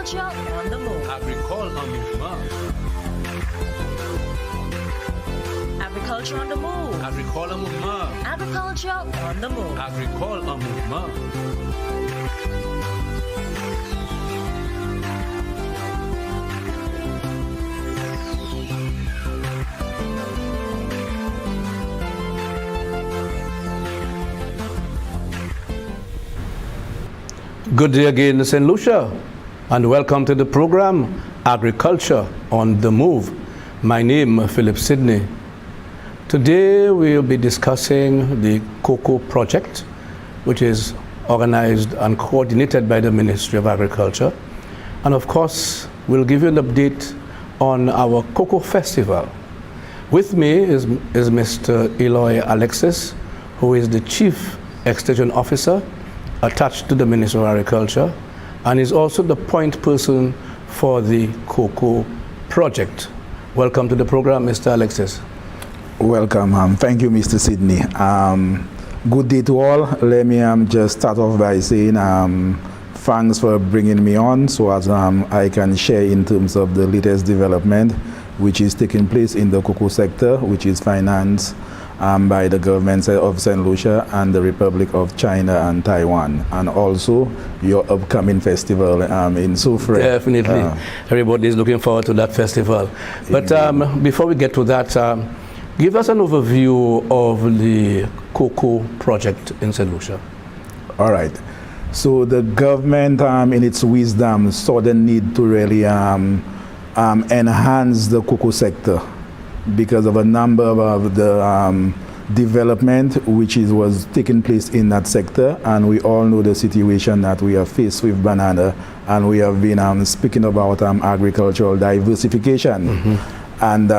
Agriculture on the move. Agricole en mouvement. Agriculture on the move. Agricole en mouvement. Agriculture on the move. Agricole en mouvement. Good day again, St. Lucia, and welcome to the program Agriculture on the Move. My name is Philip Sidney. Today we'll be discussing the cocoa project, which is organized and coordinated by the Ministry of Agriculture. And of course, we'll give you an update on our cocoa festival. With me is Mr. Eloy Alexis, who is the Chief Extension Officer attached to the Ministry of Agriculture, and is also the point person for the cocoa project. Welcome to the program, Mr. Alexis. Welcome. Thank you, Mr. Sidney. Good day to all. Let me just start off by saying thanks for bringing me on so as I can share in terms of the latest development which is taking place in the cocoa sector, which is financed by the government of St. Lucia and the Republic of China and Taiwan, and also your upcoming festival in Soufrière. Definitely. Everybody is looking forward to that festival. But before we get to that, give us an overview of the cocoa project in St. Lucia. All right. So the government, in its wisdom, saw the need to really enhance the cocoa sector because of a number of the development which was taking place in that sector, and we all know the situation that we are faced with banana, and we have been speaking about agricultural diversification. Mm-hmm. And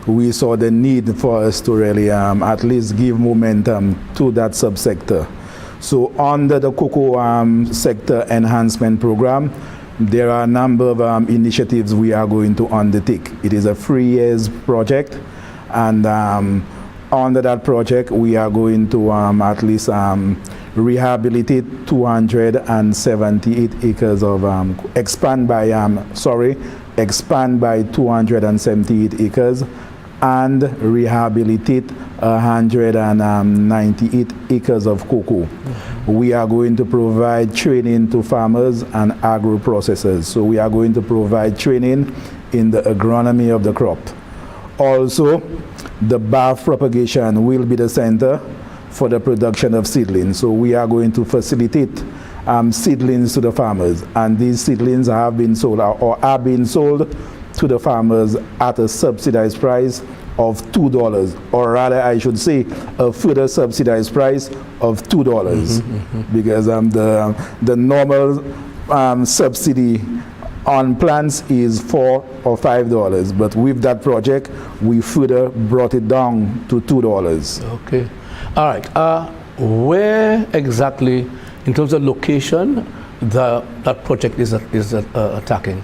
we saw the need for us to really at least give momentum to that subsector. So under the cocoa sector enhancement program, there are a number of initiatives we are going to undertake. It is a 3 years project, and under that project we are going to at least rehabilitate 278 acres of expand by 278 acres and rehabilitate 198 acres of cocoa. Mm-hmm. We are going to provide training to farmers and agro-processors. So we are going to provide training in the agronomy of the crop. Also, the barf propagation will be the center for the production of seedlings. So we are going to facilitate seedlings to the farmers, and these seedlings have been sold or are being sold to the farmers at a subsidized price of $2, or rather I should say a further subsidized price of $2. Mm-hmm, mm-hmm. Because the normal subsidy on plants is $4 or $5, but with that project we further brought it down to $2. Okay. All right. Where exactly, in terms of location, that project is attacking?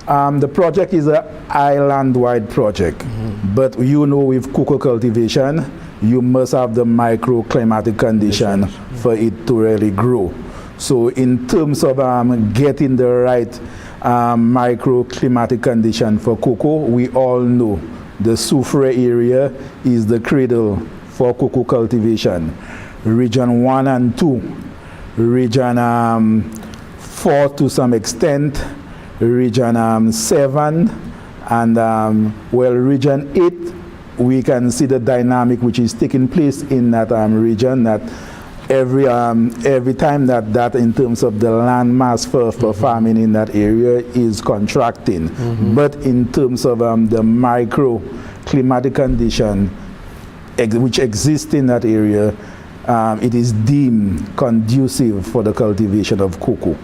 The project is an island-wide project, mm-hmm. but you know, with cocoa cultivation, you must have the microclimatic condition mm-hmm. for it to really grow. So in terms of getting the right microclimatic condition for cocoa, we all know the Soufrière area is the cradle for cocoa cultivation. Region 1 and 2, region 4 to some extent, region 7, and region 8, we can see the dynamic which is taking place in that region, that every time that in terms of the land mass for farming in that area is contracting. Mm-hmm. But in terms of the microclimatic condition which exists in that area, it is deemed conducive for the cultivation of cocoa.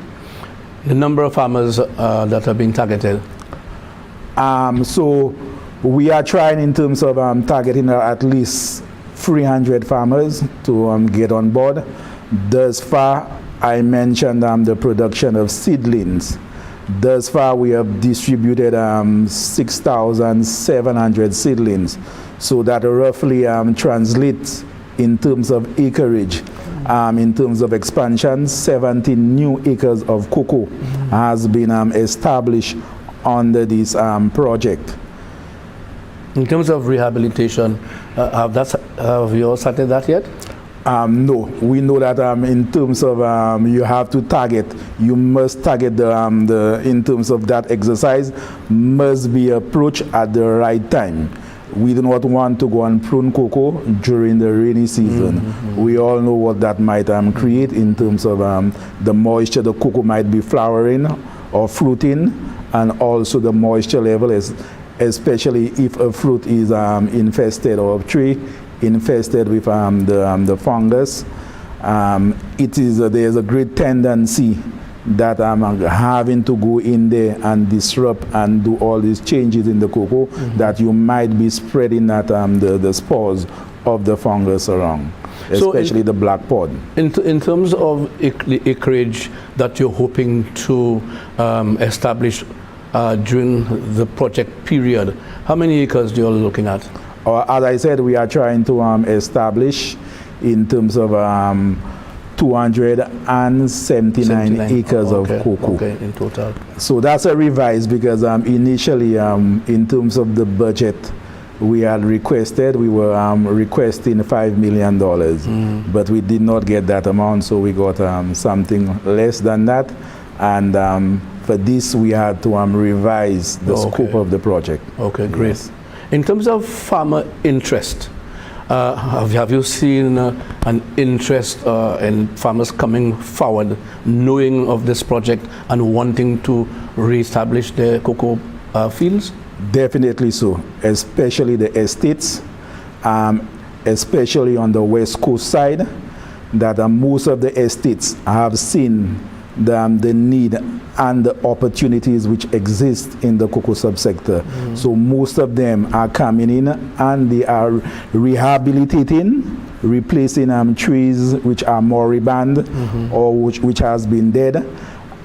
The number of farmers that are being targeted? So we are trying in terms of targeting at least 300 farmers to get on board. Thus far, I mentioned the production of seedlings. Thus far, we have distributed 6,700 seedlings. So that roughly translates in terms of acreage in terms of expansion, 17 new acres of cocoa has been established under this project. In terms of rehabilitation, have you all started that yet? No, we know that in terms of you have to target, you must target in terms of that exercise must be approached at the right time. We do not want to go and prune cocoa during the rainy season. We all know what that might create in terms of the moisture. The cocoa might be flowering or fruiting, and also the moisture level is, especially if a fruit is infested or a tree infested with the fungus. There's a great tendency that I'm having to go in there and disrupt and do all these changes in the cocoa, that you might be spreading that the spores of the fungus around, especially the black pod. In terms of the acreage that you're hoping to establish during the project period, how many acres do you all looking at? As I said, we are trying to establish in terms of 279 acres of cocoa. Okay, in total. So that's a revise, because initially in terms of the budget we had requested, we were requesting $5 million, but we did not get that amount, so we got something less than that, and for this we had to revise the scope of the project. Okay, great. Yes. In terms of farmer interest, have you seen an interest in farmers coming forward, knowing of this project and wanting to reestablish their cocoa fields? Definitely so, especially the estates, especially on the west coast side, that most of the estates have seen the need and the opportunities which exist in the cocoa subsector. So most of them are coming in and they are rehabilitating, replacing trees which are moribund or which has been dead,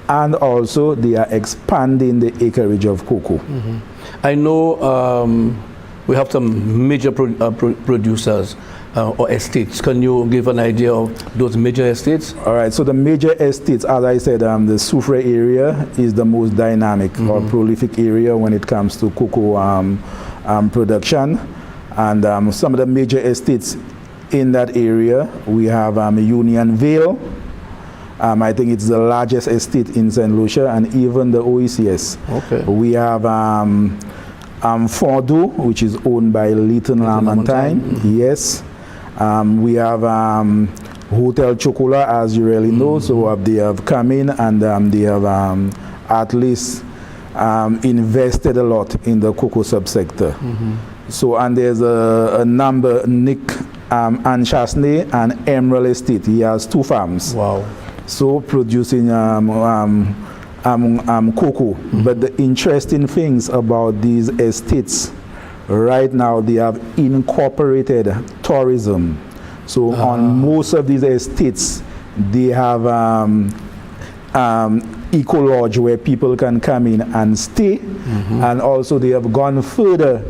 and also they are expanding the acreage of cocoa. I know we have some major producers or estates. Can you give an idea of those major estates? All right, so the major estates, as I said, the Soufre area is the most dynamic or prolific area when it comes to cocoa production. And some of the major estates in that area, we have Union Vale. I think it's the largest estate in St. Lucia, and even the OECS. Okay. We have Fordo, which is owned by Leighton Lamontagne. Yes. We have Hotel Chocolat, as you really know, so they have come in and they have at least invested a lot in the cocoa subsector. So, and there's a number, Nick Anchasney and Emerald Estate. He has 2 farms. Wow. So producing cocoa. But the interesting things about these estates, right now they have incorporated tourism. So on most of these estates, they have eco lodge where people can come in and stay, and also they have gone further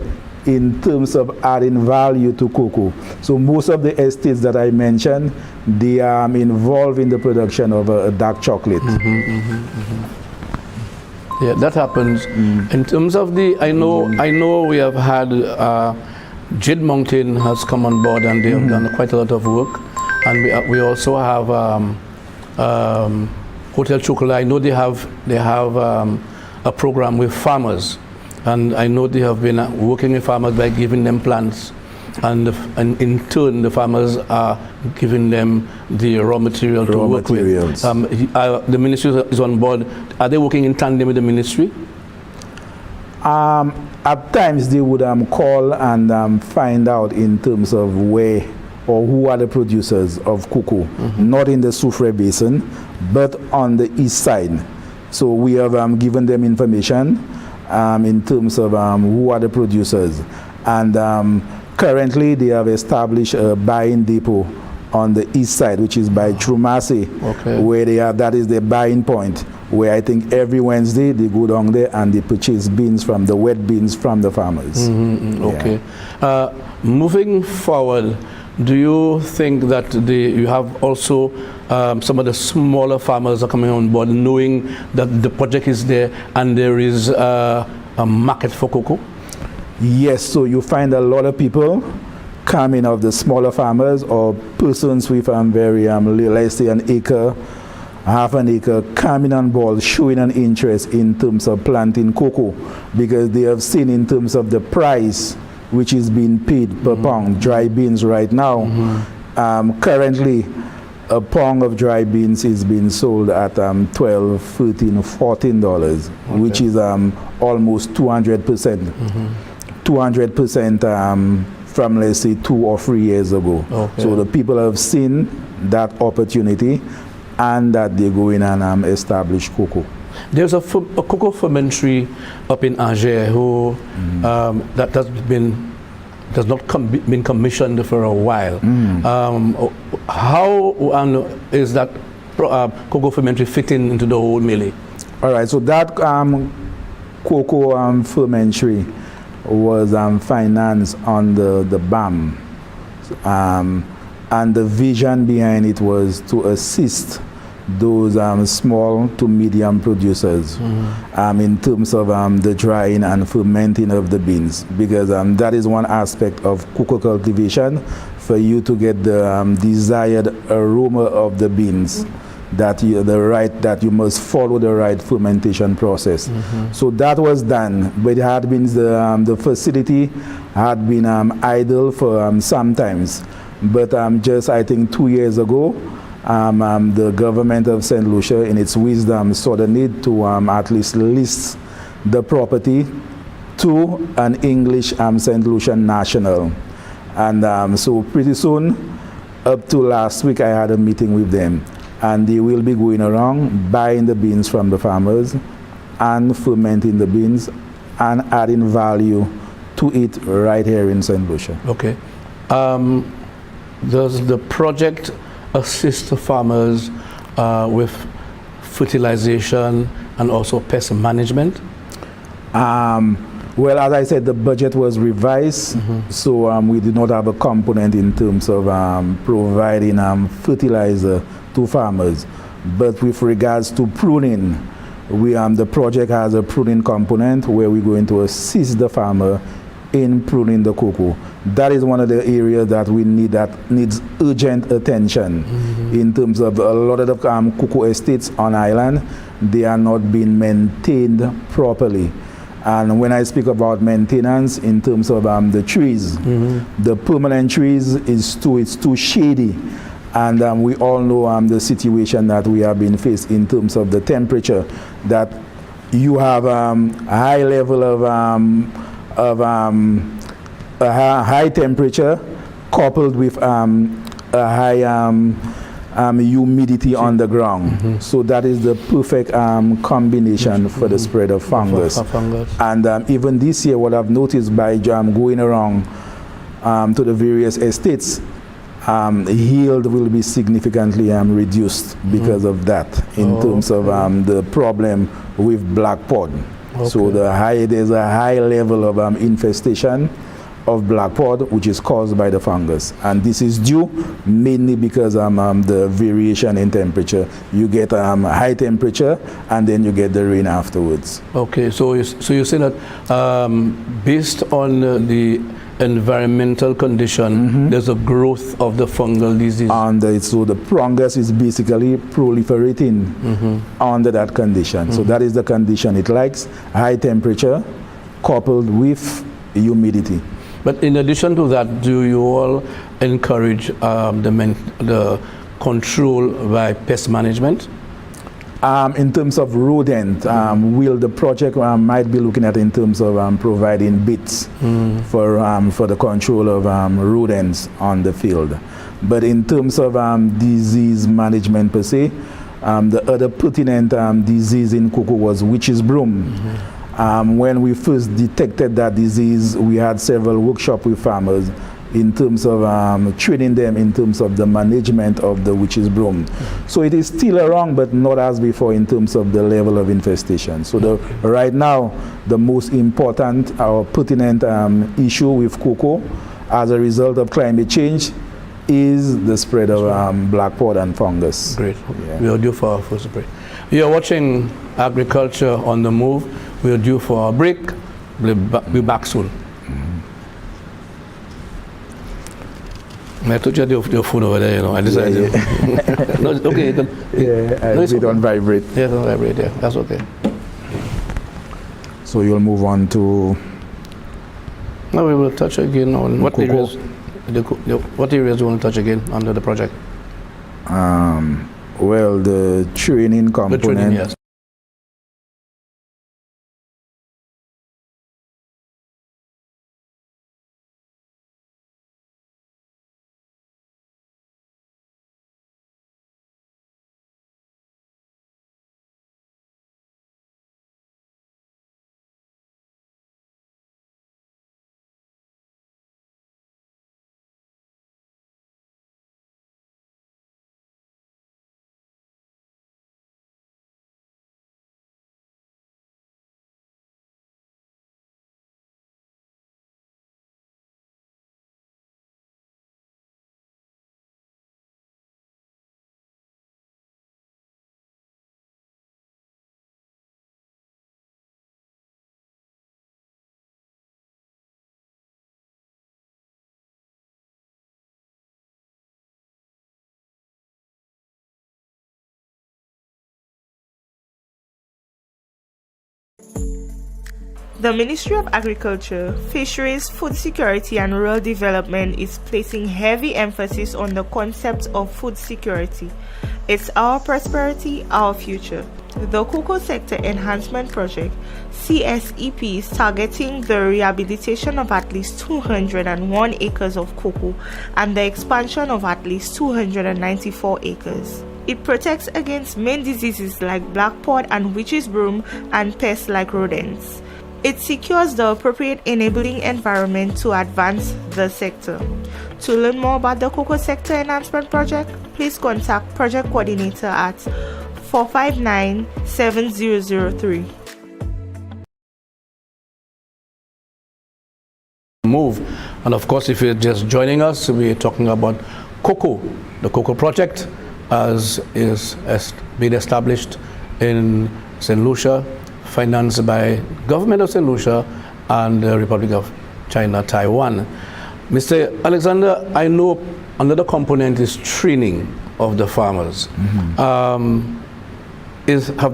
in terms of adding value to cocoa. So most of the estates that I mentioned, they are involved in the production of a dark chocolate. Yeah, that happens. In terms of the, I know we have had Jade Mountain has come on board, and they have done quite a lot of work, and we also have Hotel Chocolat. I know they have a program with farmers, and I know they have been working with farmers by giving them plants, and in turn the farmers are giving them the raw material to work with. The ministry is on board. Are they working in tandem with the ministry? At times they would call and find out in terms of where or who are the producers of cocoa, not in the Soufre Basin, but on the east side. So we have given them information in terms of who are the producers. And currently they have established a buying depot on the east side, which is by Trumasi, where they are, that is the buying point, where I think every Wednesday they go down there and they purchase beans from the wet beans from the farmers. Okay. Moving forward, do you think that you have also some of the smaller farmers are coming on board, knowing that the project is there and there is a market for cocoa? Yes, so you find a lot of people coming of the smaller farmers or persons with very, let's say an acre, half an acre, coming on board, showing an interest in terms of planting cocoa, because they have seen in terms of the price which is being paid per pound, dry beans right now. Currently, a pound of dry beans is being sold at $12, $13, $14, which is almost 200%. 200% from, let's say, 2 or 3 years ago. Okay. So the people have seen that opportunity and that they go in and establish cocoa. There's a cocoa fermentary up in Angers who that has not been commissioned for a while. How is that cocoa fermentary fitting into the whole melee? All right, so that cocoa fermentary was financed under the BAM, and the vision behind it was to assist those small to medium producers in terms of the drying and fermenting of the beans, because that is one aspect of cocoa cultivation, for you to get the desired aroma of the beans, that you must follow the right fermentation process. So that was done, but it had been the facility had been idle for some times, but just I think 2 years ago, the government of St. Lucia, in its wisdom, saw the need to at least list the property to an English St. Lucian national. And so pretty soon, up to last week, I had a meeting with them, and they will be going around buying the beans from the farmers and fermenting the beans and adding value to it right here in St. Lucia. Okay. Does the project assist the farmers with fertilization and also pest management? Well, as I said, the budget was revised, so we did not have a component in terms of providing fertilizer to farmers. But with regards to pruning, the project has a pruning component where we're going to assist the farmer in pruning the cocoa. That is one of the areas that we need, that needs urgent attention in terms of a lot of the cocoa estates on island. They are not being maintained properly. And when I speak about maintenance in terms of the trees, the permanent trees it's too shady. And we all know the situation that we have been faced in terms of the temperature, that you have a high level of high temperature coupled with a high humidity on the ground. So that is the perfect combination for the spread of fungus. And even this year, what I've noticed by going around to the various estates, yield will be significantly reduced because of that, in terms of the problem with black pod. So there's a high level of infestation of black pod, which is caused by the fungus, and this is due mainly because the variation in temperature. You get high temperature and then you get the rain afterwards. Okay, so you say that based on the environmental condition, there's a growth of the fungal disease. And so the fungus is basically proliferating under that condition. So that is the condition it likes: high temperature coupled with humidity. But in addition to that, do you all encourage the control by pest management? In terms of rodent, will the project might be looking at in terms of providing bits for the control of rodents on the field. But in terms of disease management per se, the other pertinent disease in cocoa was witch's broom. When we first detected that disease, we had several workshops with farmers in terms of training them in terms of the management of the witch's broom. So it is still around, but not as before in terms of the level of infestation. So right now, the most important or pertinent issue with cocoa as a result of climate change is the spread of black pod and fungus. Great. Yeah. We are due for our first break. You are watching Agriculture on the Move. We are due for a break. We'll be back soon. I told you your phone over there, you know. I decided. No, it's okay. You can, It don't vibrate. Yeah, don't vibrate. Yeah, that's okay. So you'll move on to Now we will touch again on what cocoa. areas. What areas you want to touch again under the project? Well, the training The component. training, yes. The Ministry of Agriculture, Fisheries, Food Security and Rural Development is placing heavy emphasis on the concept of food security. It's our prosperity, our future. The Cocoa Sector Enhancement Project, CSEP, is targeting the rehabilitation of at least 201 acres of cocoa and the expansion of at least 294 acres. It protects against main diseases like black pod and witch's broom and pests like rodents. It secures the appropriate enabling environment to advance the sector. To learn more about the Cocoa Sector Enhancement Project, please contact Project Coordinator at 459-7003. Move. And of course, if you're just joining us, we're talking about cocoa, the Cocoa Project, as being established in St. Lucia, financed by government of St. Lucia and the Republic of China, Taiwan. Mr. Alexander, I know another component is training of the farmers. Have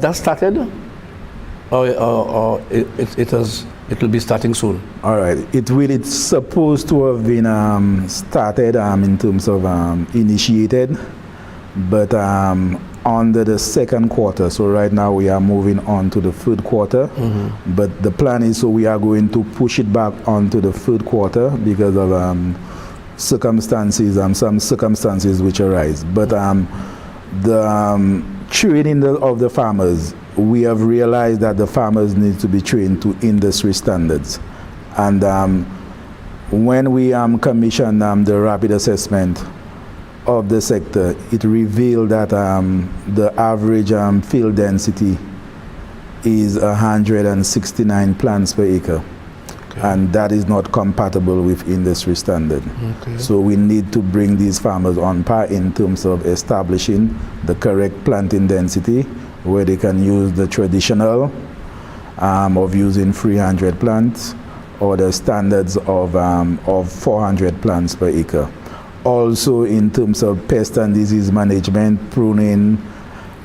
that started, or it will be starting soon? All right, it's supposed to have been started in terms of initiated, but under the second quarter. So right now we are moving on to the third quarter, but the plan is so we are going to push it back onto the third quarter because of circumstances, some circumstances which arise. But the training of the farmers, we have realized that the farmers need to be trained to industry standards. And when we commissioned the rapid assessment of the sector, it revealed that the average field density is 169 plants per acre. Okay. And that is not compatible with industry standard. Okay. So we need to bring these farmers on par in terms of establishing the correct planting density, where they can use the traditional of using 300 plants or the standards of 400 plants per acre. Also in terms of pest and disease management, pruning,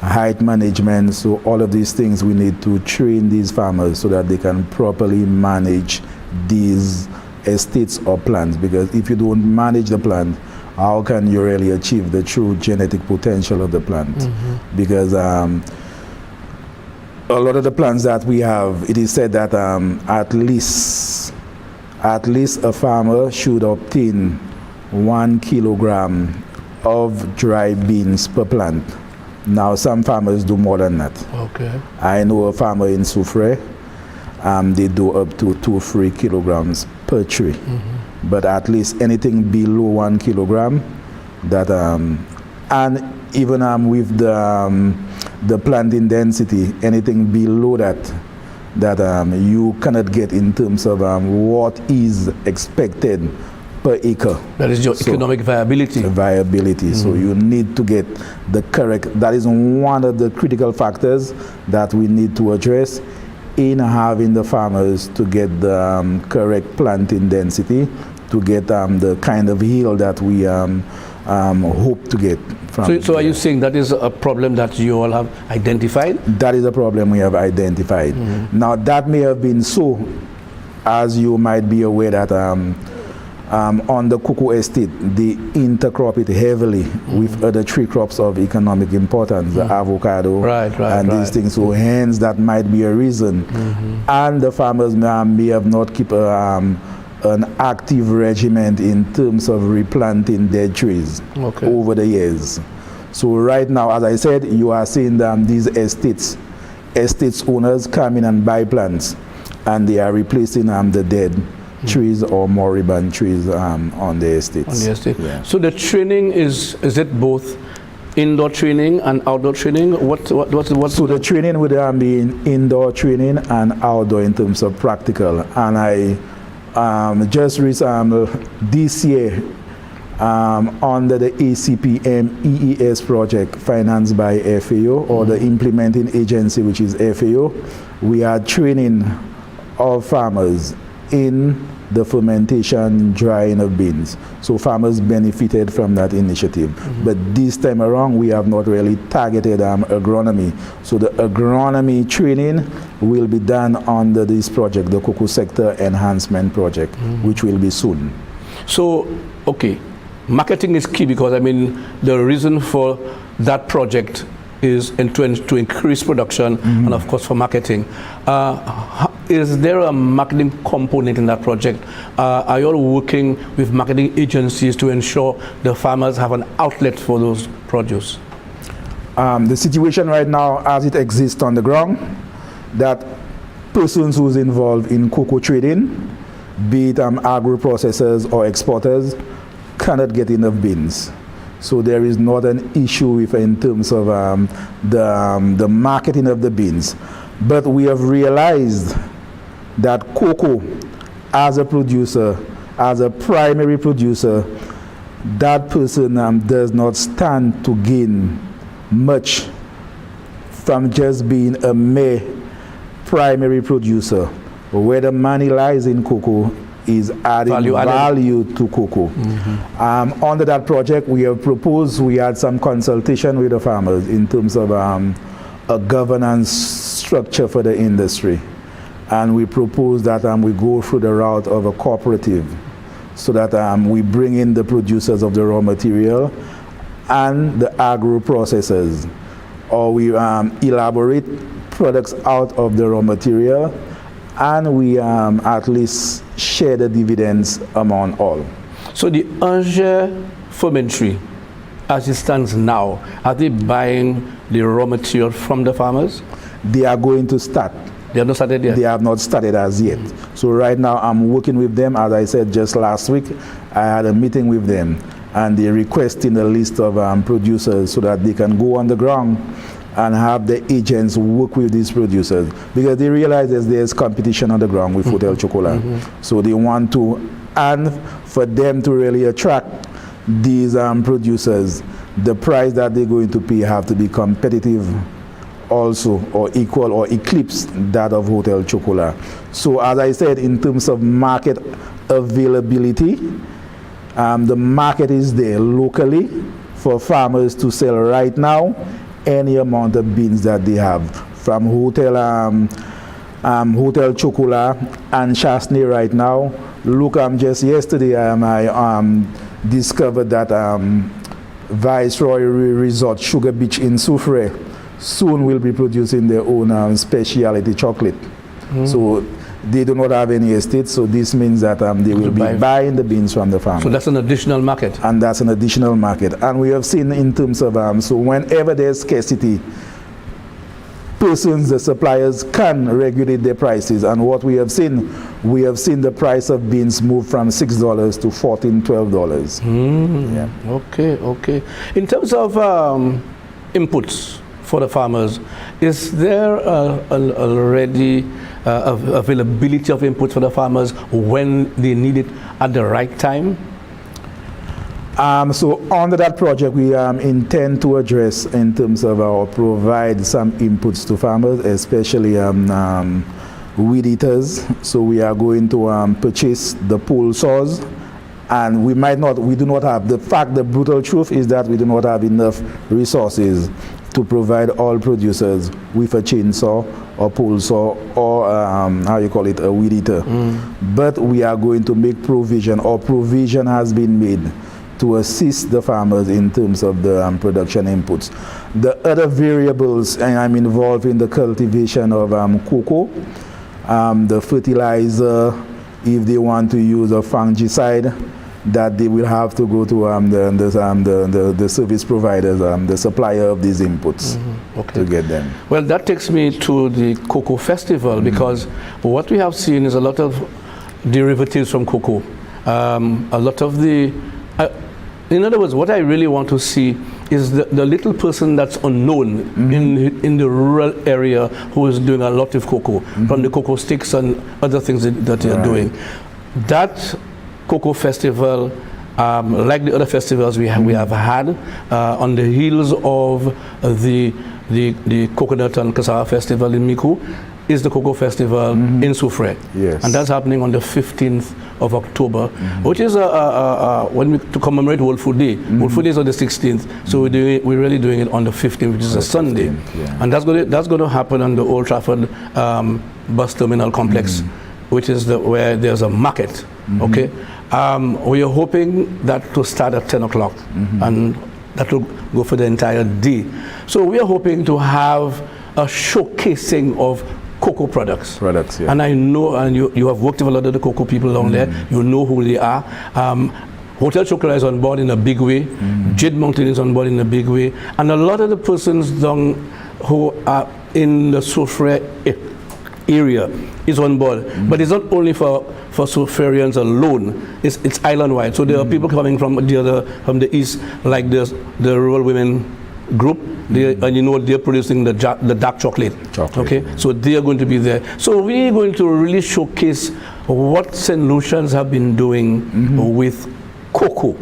height management, so all of these things we need to train these farmers so that they can properly manage these estates or plants, because if you don't manage the plant, how can you really achieve the true genetic potential of the plant? Because a lot of the plants that we have, it is said that at least a farmer should obtain 1 kilogram of dry beans per plant. Now some farmers do more than that. Okay. I know a farmer in Soufre, they do up to 2-3 kilograms per tree. But at least anything below 1 kilogram, that and even with the planting density, anything below that you cannot get in terms of what is expected per acre. That is your economic viability. Viability. So you need to get the correct, that is one of the critical factors that we need to address in having the farmers to get the correct planting density, to get the kind of yield that we hope to get from. So are you saying that is a problem that you all have identified? That is a problem we have identified. Now that may have been so, as you might be aware that on the cocoa estate, they intercrop it heavily with other tree crops of economic importance, the avocado and these things. So hence that might be a reason. And the farmers may have not kept an active regimen in terms of replanting dead trees over the years. So right now, as I said, you are seeing these estates owners come in and buy plants, and they are replacing the dead trees or moribund trees on the estates. On the estate. Yeah. So the training is it both indoor training and outdoor training? What's So the training would be indoor training and outdoor in terms of practical. And I just recently this year under the ACPM EES project financed by FAO, or the implementing agency, which is FAO, we are training our farmers in the fermentation drying of beans. So farmers benefited from that initiative. But this time around, we have not really targeted agronomy. So the agronomy training will be done under this project, the Cocoa Sector Enhancement Project, which will be soon. So, okay, marketing is key, because I mean the reason for that project is to increase production and of course for marketing. Is there a marketing component in that project? Are you all working with marketing agencies to ensure the farmers have an outlet for those produce? The situation right now as it exists on the ground, that persons who's involved in cocoa trading, be it agro-processors or exporters, cannot get enough beans. So there is not an issue with in terms of the marketing of the beans. But we have realized that cocoa, as a producer, as a primary producer, that person does not stand to gain much from just being a mere primary producer. Where the money lies in cocoa is adding value to cocoa. Under that project, we have proposed, we had some consultation with the farmers in terms of a governance structure for the industry. And we propose that we go through the route of a cooperative, so that we bring in the producers of the raw material and the agro-processors, or we elaborate products out of the raw material, and we at least share the dividends among all. So the Angers fermentary, as it stands now, are they buying the raw material from the farmers? They are going to start. They have not started yet? They have not started as yet. So right now I'm working with them. As I said just last week, I had a meeting with them, and they're requesting a list of producers so that they can go on the ground and have the agents work with these producers, because they realize that there's competition on the ground with Hotel Chocolat. So they want to, and for them to really attract these producers, the price that they're going to pay have to be competitive also, or equal or eclipse that of Hotel Chocolat. So as I said, in terms of market availability, the market is there locally for farmers to sell right now any amount of beans that they have, from Hotel Chocolat and Chasney right now. Look, just yesterday I discovered that Viceroy Resort Sugar Beach in Soufrière soon will be producing their own specialty chocolate. So they do not have any estate, so this means that they will be buying the beans from the farmers. So that's an additional market. And that's an additional market. And we have seen in terms of, so whenever there's scarcity, persons, the suppliers can regulate their prices. And what we have seen the price of beans move from $6 to $14, $12. Yeah. Okay. In terms of inputs for the farmers, is there already availability of inputs for the farmers when they need it at the right time? So under that project, we intend to address in terms of or provide some inputs to farmers, especially weed eaters. So we are going to purchase the pole saws, and we do not have, the brutal truth is that we do not have enough resources to provide all producers with a chainsaw or pole saw or a weed eater. But we are going to make provision, or provision has been made to assist the farmers in terms of the production inputs. The other variables, and I'm involved in the cultivation of cocoa, the fertilizer, if they want to use a fungicide, that they will have to go to the service providers, the supplier of these inputs, to get them. Well, that takes me to the Cocoa Festival, because what we have seen is a lot of derivatives from cocoa. A lot of the, in other words, what I really want to see is the little person that's unknown in the rural area who is doing a lot of cocoa, from the cocoa sticks and other things that they are doing. That Cocoa Festival, like the other festivals we have had, on the heels of the Coconut and Cassava Festival in Miku, is the Cocoa Festival in Soufrière. Yes. And that's happening on the 15th of October, which is to commemorate World Food Day. World Food Day is on the 16th, so we're really doing it on the 15th, which is a Sunday. And that's going to happen on the Old Trafford bus terminal complex, which is where there's a market. Okay, we are hoping that to start at 10 o'clock, and that will go for the entire day. So we are hoping to have a showcasing of cocoa products. Yeah. And I know, and you have worked with a lot of the cocoa people down there, you know who they are. Hotel Chocolat is on board in a big way. Jade Mountain is on board in a big way. And a lot of the persons down who are in the Soufrière area is on board. But it's not only for Soufriérians alone, it's island-wide. So there are people coming from the east, like the rural women group, and you know they're producing the dark chocolate. Okay, so they are going to be there. So we're going to really showcase what St. Lucians have been doing with cocoa,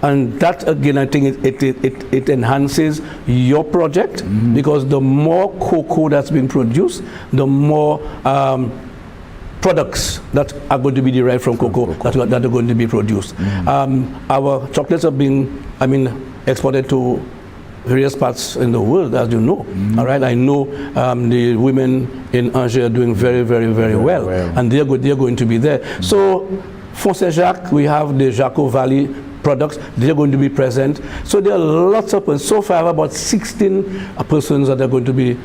and that again, I think it enhances your project, because the more cocoa that's being produced, the more products that are going to be derived from cocoa that are going to be produced. Our chocolates are being, exported to various parts in the world, as you know. All right, I know the women in Angers are doing very, very, very well, and they're going to be there. So, Font Saint-Jacques, we have the Jaco Valley products, they're going to be present. So there are lots of persons. So far, about 16 persons that are going to be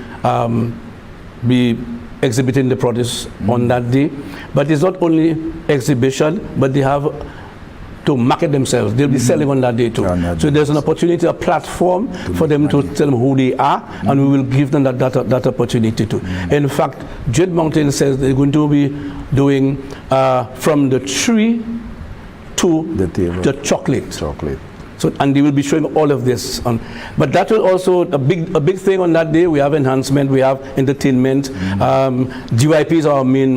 exhibiting the produce on that day. But it's not only exhibition, but they have to market themselves. They'll be selling on that day too. So there's an opportunity, a platform for them to tell them who they are, and we will give them that opportunity too. In fact, Jade Mountain says they're going to be doing from the tree to the table, the chocolate. So, and they will be showing all of this on. But that will also a big thing on that day. We have enhancement, we have entertainment. GYP is our main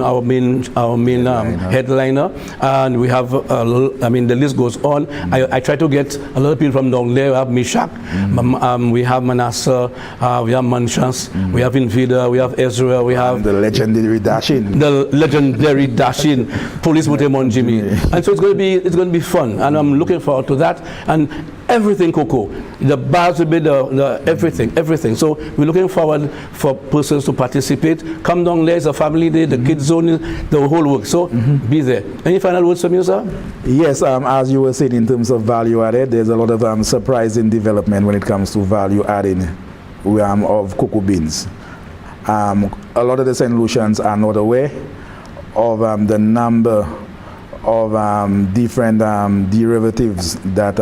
headliner, and we have the list goes on. I try to get a lot of people from down there. We have Mishak, we have Manasseh, we have Manchas, we have Invader, we have Ezra, we have the legendary Dashin. Police put him on Jimmy, and so it's going to be fun, and I'm looking forward to that. And everything cocoa, the bars will be the everything. So we're looking forward for persons to participate. Come down there, it's a family day, the kids zone, the whole work. So be there. Any final words from you, sir? Yes, as you were saying, in terms of value added, there's a lot of surprising development when it comes to value adding of cocoa beans. A lot of the St. Lucians are not aware of the number of different derivatives that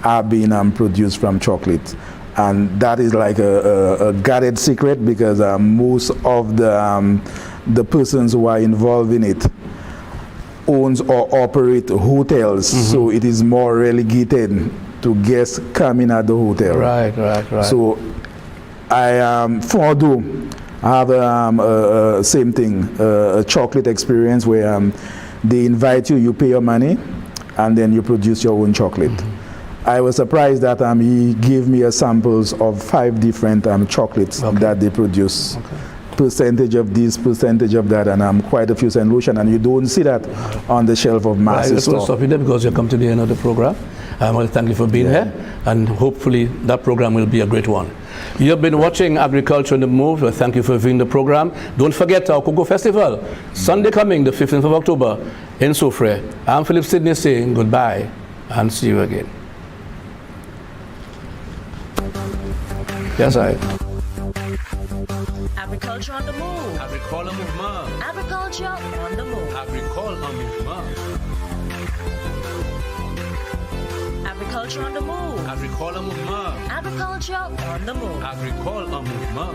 are being produced from chocolate, and that is like a guarded secret, because most of the persons who are involved in it owns or operate hotels, so it is more relegated to guests coming at the hotel. Right. So I Fondue have a same thing, a chocolate experience where they invite you, you pay your money, and then you produce your own chocolate. I was surprised that he gave me a samples of 5 different chocolates that they produce. Percentage of this, percentage of that, and quite a few St. Lucian, and you don't see that on the shelf of mass I just want to stop you there because you come to the end of the program. I want to thank you for being here, and hopefully that program will be a great one. You have been watching Agriculture on the Move. Well, thank you for viewing the program. Don't forget our Cocoa Festival, Sunday coming, the 15th of October in Soufrière. I'm Philip Sidney saying goodbye and see you again. Yes, I. Agriculture on the move. Agricole en mouvement. Agriculture on the move. Agricole en mouvement. Agriculture on the move. Agricole en mouvement. Agriculture on the move. Agricole en mouvement.